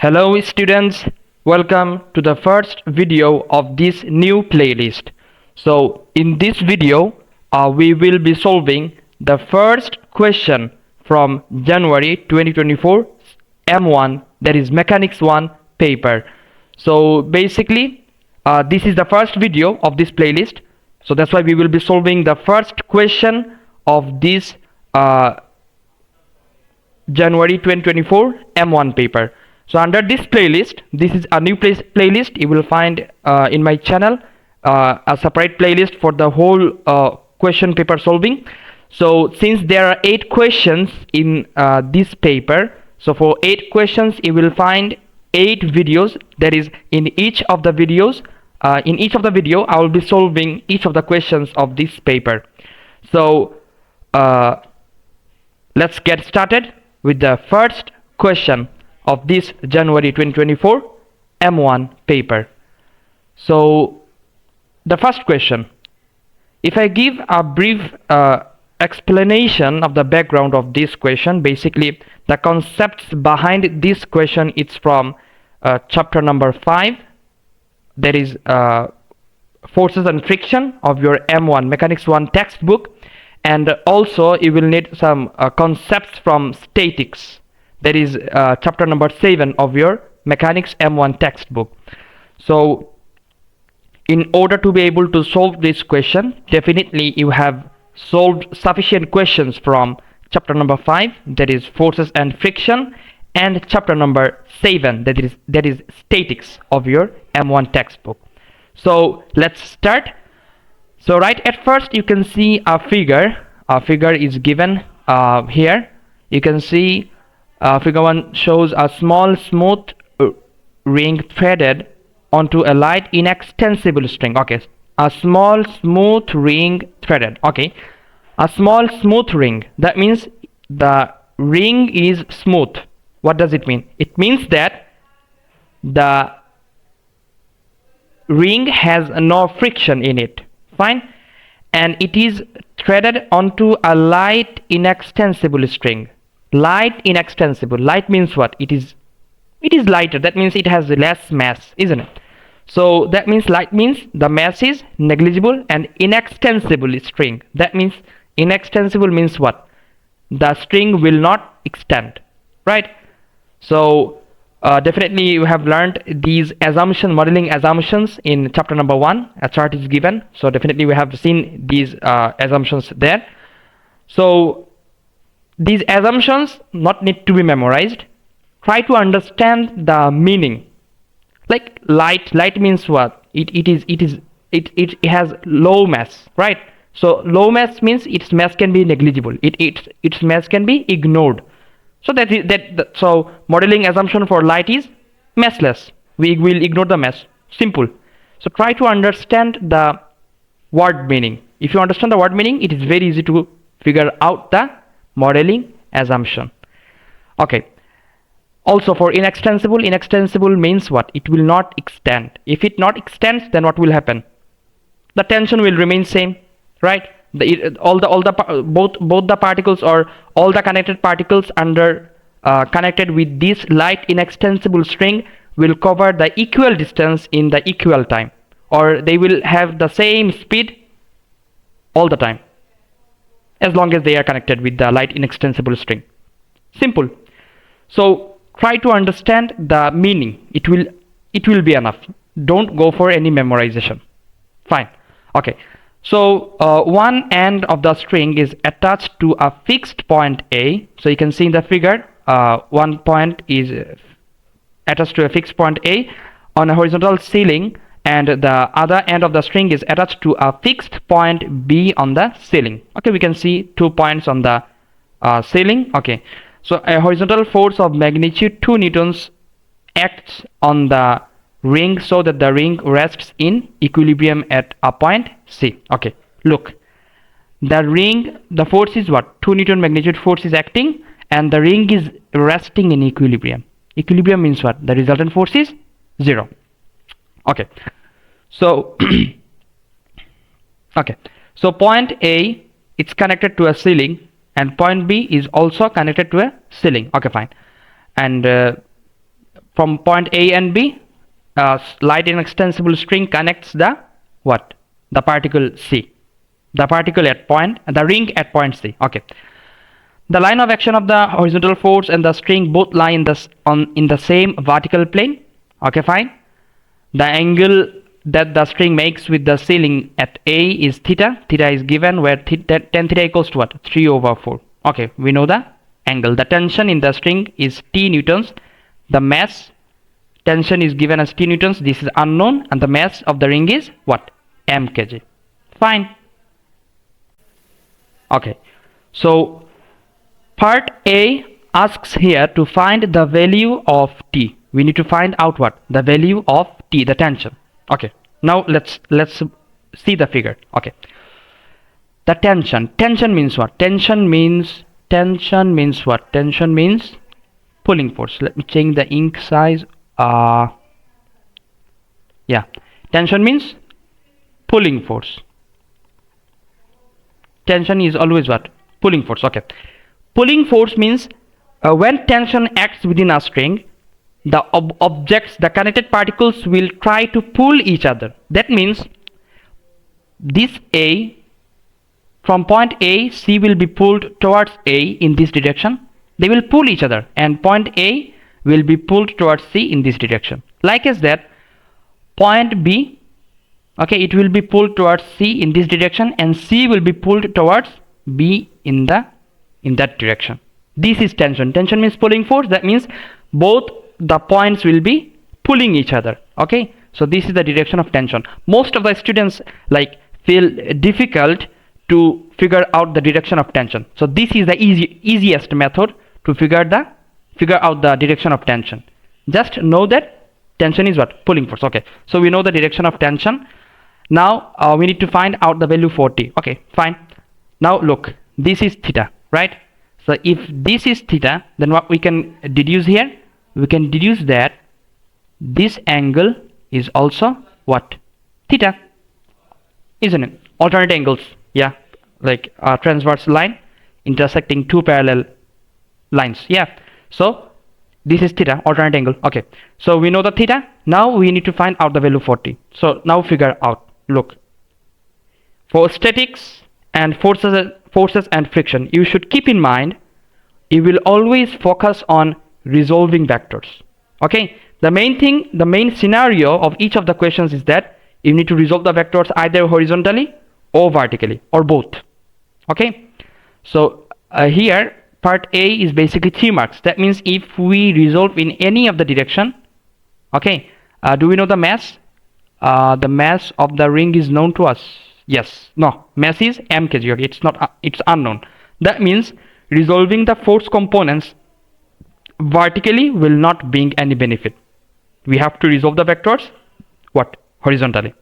Hello students, welcome to the first video of this new playlist. So in this video, we will be solving the first question from January 2024 M1, that is Mechanics 1 paper. So basically, this is the first video of this playlist. So that's why we will be solving the first question of this January 2024 M1 paper. So under this playlist, this is a new playlist. You will find in my channel a separate playlist for the whole question paper solving. So since there are 8 questions in this paper, so for 8 questions you will find 8 videos. That is, in each of the videos, I will be solving each of the questions of this paper. So let's get started with the first question of this January 2024 M1 paper. So the first question, if I give a brief explanation of the background of this question, basically the concepts behind this question, it's from chapter number 5, that is forces and friction of your M1 Mechanics 1 textbook, and also you will need some concepts from statics, that is chapter number 7 of your Mechanics M1 textbook. So in order to be able to solve this question, definitely you have solved sufficient questions from chapter number 5, that is forces and friction, and chapter number 7, that is statics of your M1 textbook. So let's start. So right at first you can see a figure. A figure is given here. You can see figure 1 shows a small smooth ring threaded onto a light inextensible string. Okay, a small smooth ring threaded. Okay, a small smooth ring, that means the ring is smooth. What does it mean? It means that the ring has no friction in it. Fine. And it is threaded onto a light inextensible string. Light inextensible. Light means what? It is lighter. That means it has less mass, isn't it? So that means light means the mass is negligible, and inextensible string. That means inextensible means what? The string will not extend, right? So definitely you have learned these modeling assumptions in chapter number 1. A chart is given, so definitely we have seen these assumptions there. So these assumptions not need to be memorized. Try to understand the meaning. Like light means what? It has low mass, right? So low mass means its mass can be negligible. Its mass can be ignored. So so modeling assumption for light is massless. We will ignore the mass. Simple. So try to understand the word meaning. If you understand the word meaning, it is very easy to figure out the modeling assumption. Okay. Also for inextensible means what? It will not extend. If it not extends, then what will happen? The tension will remain same, right? Both the particles, or all the connected particles under connected with this light inextensible string will cover the equal distance in the equal time, or they will have the same speed all the time, as long as they are connected with the light inextensible string. Simple. So try to understand the meaning. It will be enough. Don't go for any memorization. Fine. Okay. So one end of the string is attached to a fixed point A. So you can see in the figure, one point is attached to a fixed point A on a horizontal ceiling, and the other end of the string is attached to a fixed point B on the ceiling. Okay, we can see 2 points on the ceiling. Okay, so a horizontal force of magnitude 2 newtons acts on the ring so that the ring rests in equilibrium at a point C. Okay, look, the force is what? 2 Newton magnitude force is acting, and the ring is resting in equilibrium. Equilibrium means what? The resultant force is 0. Okay, so okay, so point A, it's connected to a ceiling, and point B is also connected to a ceiling. Okay, fine. And from point A and B, light inextensible string connects the what? The particle C. The particle at point, the ring at point C. Okay. The line of action of the horizontal force and the string both lie in the same vertical plane. Okay, fine. The angle that the string makes with the ceiling at A is theta. Theta is given where tan theta equals to what? 3/4. Okay, we know the angle. The tension in the string is T newtons. The mass tension is given as T newtons. This is unknown, and the mass of the ring is what? M kg. Fine. Okay, so part A asks here to find the value of T. We need to find out what? The value of T, the tension. Okay, now let's see the figure. Okay, the tension means what? Tension means what? Tension means pulling force. Let me change the ink size. Yeah, tension means pulling force. Tension is always what? Pulling force. Okay, pulling force means when tension acts within a string, the objects, the connected particles will try to pull each other. That means this A, from point A, C will be pulled towards A in this direction. They will pull each other, and point A will be pulled towards C in this direction. Like as that, point B, okay, it will be pulled towards C in this direction, and C will be pulled towards B in that direction. This is tension. Tension means pulling force. That means both the points will be pulling each other. Okay, so this is the direction of tension. Most of the students feel difficult to figure out the direction of tension. So this is the easiest method to figure out the direction of tension. Just know that tension is what? Pulling force. Okay, so we know the direction of tension. Now we need to find out the value for T. Okay, fine. Now look, this is theta, right? So if this is theta, then what we can deduce here? We can deduce that this angle is also what? Theta, isn't it? Alternate angles, yeah, like a transverse line intersecting two parallel lines. Yeah, so this is theta, alternate angle. Okay, so we know the theta. Now we need to find out the value for T. So now figure out. Look, for statics and forces and friction, you should keep in mind you will always focus on resolving vectors. Okay, the main scenario of each of the questions is that you need to resolve the vectors either horizontally or vertically or both. Okay, so here part A is basically 3 marks. That means if we resolve in any of the direction, okay, do we know the mass? The mass of the ring is known to us. Yes, no, mass is m kg. Okay, it's unknown. That means resolving the force components vertically will not bring any benefit. We have to resolve the vectors what? Horizontally,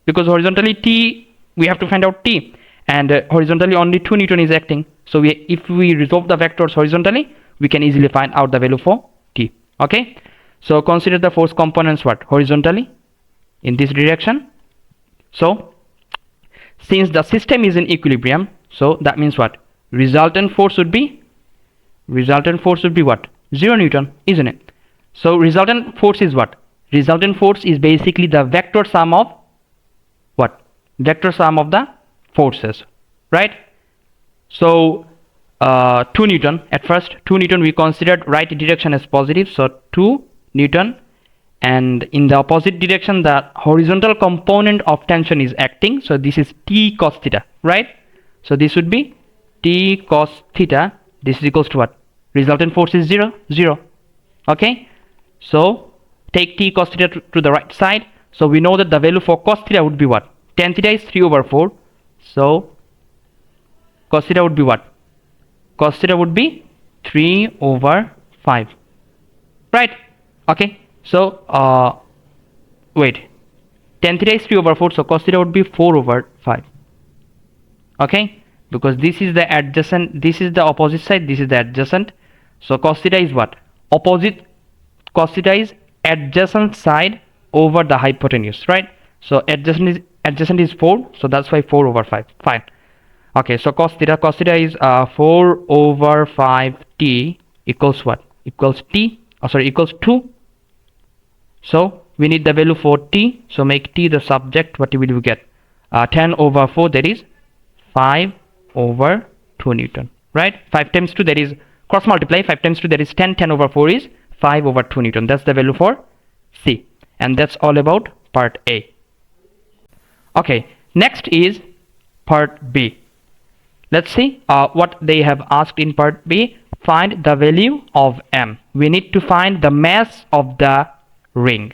because horizontally T, we have to find out T, and horizontally only 2 Newton is acting. So if we resolve the vectors horizontally, we can easily find out the value for T. Okay, so consider the force components what? Horizontally in this direction. So since the system is in equilibrium, so that means what? Resultant force would be what? 0 Newton, isn't it? So resultant force is what? Resultant force is basically the vector sum of what? Vector sum of the forces, right? So 2 Newton at first. 2 Newton we considered right direction as positive, so 2 Newton, and in the opposite direction the horizontal component of tension is acting, so this is T cos theta, right? So this would be T cos theta. This is equals to what? Resultant force is 0. Okay, so take T cos theta to the right side. So we know that the value for cos theta would be what? Tan theta is 3/4. So cos theta would be what? Cos theta would be 3/5, right? Okay, so wait, tan theta is 3/4, so cos theta would be 4/5. Okay, because this is the adjacent, this is the opposite side, this is the adjacent. So cos theta is what? Opposite. Cos theta is adjacent side over the hypotenuse, right? So adjacent is 4, so that's why 4/5. Fine. Okay, so cos theta is 4/5 T equals what? Equals T, equals 2 So we need the value for t, so make t the subject. What will we get? 10 over 4, that is 5 over 2 Newton, right? 5 times 2, that is cross multiply. 5 times 2, that is 10. 10 over 4 is 5 over 2 Newton. That's the value for C. And that's all about part A. Okay, next is part B. Let's see what they have asked in part B. Find the value of M. We need to find the mass of the ring.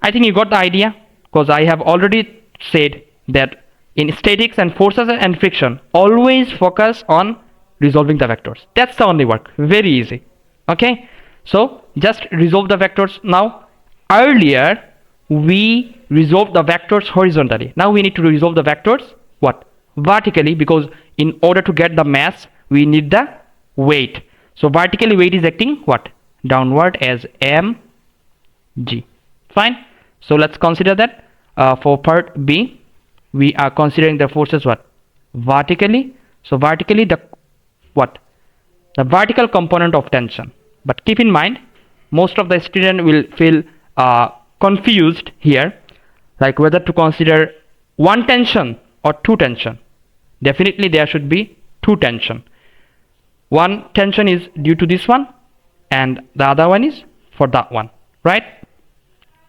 I think you got the idea, because I have already said that in statics and forces and friction, always focus on resolving the vectors. That's the only work. Very easy. Okay, so just resolve the vectors now. Earlier we resolved the vectors horizontally. Now we need to resolve the vectors what? Vertically, because in order to get the mass we need the weight. So vertically weight is acting what? Downward as mg. Fine. So let's consider that for part B we are considering the forces what? Vertically. So vertically the what? The vertical component of tension. But keep in mind, most of the student will feel confused here, like whether to consider one tension or two tension. Definitely there should be two tension. One tension is due to this one and the other one is for that one, right?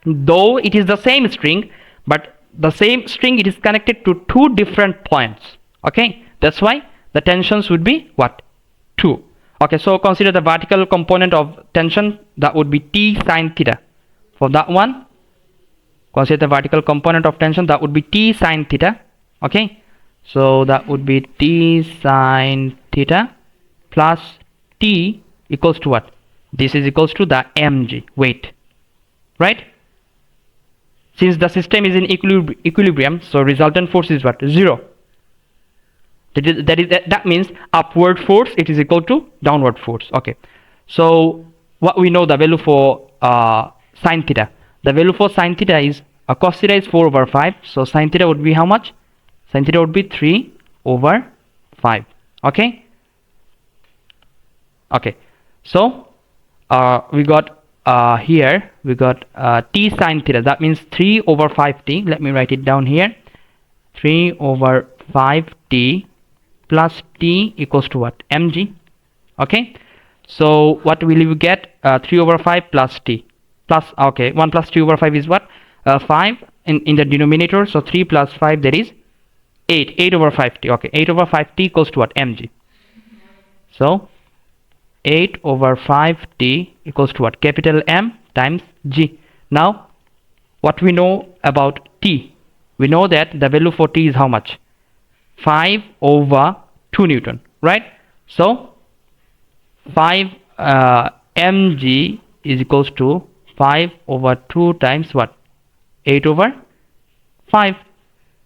Though it is the same string, but the same string, it is connected to two different points. Okay, that's why the tensions would be what? Two. Okay, so consider the vertical component of tension, that would be T sine theta. For that one, consider the vertical component of tension, that would be T sine theta. Okay, so that would be T sine theta plus T equals to what? This is equals to the mg, weight, right? Since the system is in equilibrium, so resultant force is what? 0. That means upward force, it is equal to downward force. Okay, so what we know the value for sine theta. The value for sine theta is cos theta is 4 over 5. So sine theta would be how much? Sine theta would be 3 over 5. Okay. Okay. So we got here we got t sine theta. That means 3 over 5t. Let me write it down here. 3 over 5t plus t equals to what? Mg. Okay, so what will you get? 3 over 5 plus t plus, okay, 1 plus 3 over 5 is what? 5 in the denominator, so 3 plus 5, that is 8 over 5t. Okay, 8 over 5t equals to what? Mg. So 8 over 5t equals to what? Capital M times g. Now what we know about t? We know that the value for t is how much? 5 over 2 Newton, right? So 5 mg is equals to 5 over 2 times what? 8 over 5.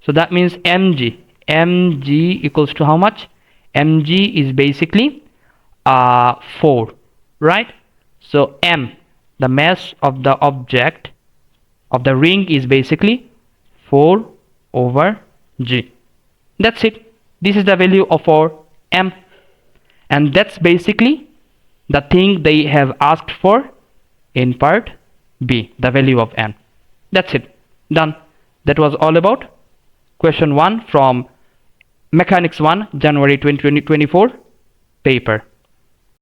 So that means mg equals to how much? Mg is basically 4, right? So m, the mass of the object of the ring, is basically 4 over g. That's it. This is the value of our m, and that's basically the thing they have asked for in part B, the value of m. That's it. Done. That was all about question 1 from Mechanics 1 January 2024 paper.